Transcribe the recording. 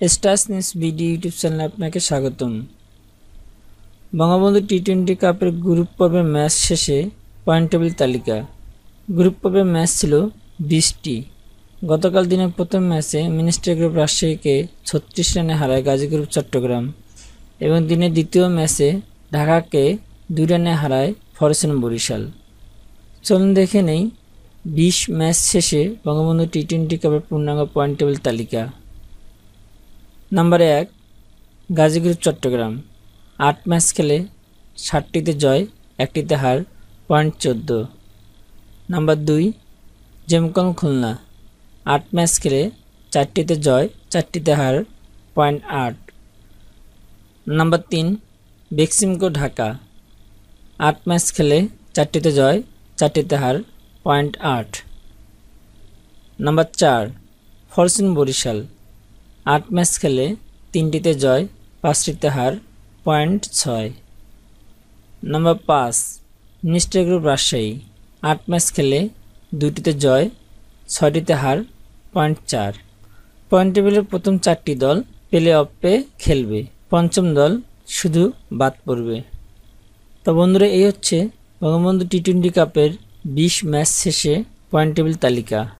Stars news BD YouTube চ্যানেলে আপনাকে স্বাগতম। বঙ্গবন্ধু টি-20 কাপের গ্রুপ পর্বের ম্যাচ শেষে পয়েন্ট টেবিল তালিকা। গ্রুপ পর্বের ম্যাচ ছিল 20টি। গতকাল দিনের প্রথম ম্যাচে মিনিস্টার গ্রুপ রাজশাহীকে 36 রানে হারায় গাজী গ্রুপ চট্টগ্রাম এবং দিনের দ্বিতীয় ম্যাচে ঢাকাকে 2 রানে হারায় ফরচুন বরিশাল। চলুন দেখে নেই 20 ম্যাচ শেষে বঙ্গবন্ধু টি-20 কাপের পূর্ণাঙ্গ পয়েন্ট টেবিল তালিকা। Number 1 Gazi group Chattogram 8 match খেলে 60টিতে জয়, 1টিতে হার, point 14। Number 2 Gemcon Khulna 8 match খেলে 4টিতে জয়, 4টিতে হার, point 8। Number 3 Beximco Dhaka 8 match খেলে 4টিতে জয়, 4টিতে হার, point 8। Number 4 Fortune Barishal 8 match খেলে 3টিতে জয়, 5টিতে হার, point 6। Number 5 minister group Rajshahi 8 match খেলে 2টিতে জয়, 6টিতে হার, পয়েন্ট 4। পয়েন্ট টেবিলের প্রথম 4টি দল প্লে অফে খেলবে, পঞ্চম দল শুধু বাদ পড়বে। তো বন্ধুরা, এই হচ্ছে বঙ্গবন্ধু টি-20 কাপের 20 ম্যাচ শেষে পয়েন্ট টেবিল তালিকা।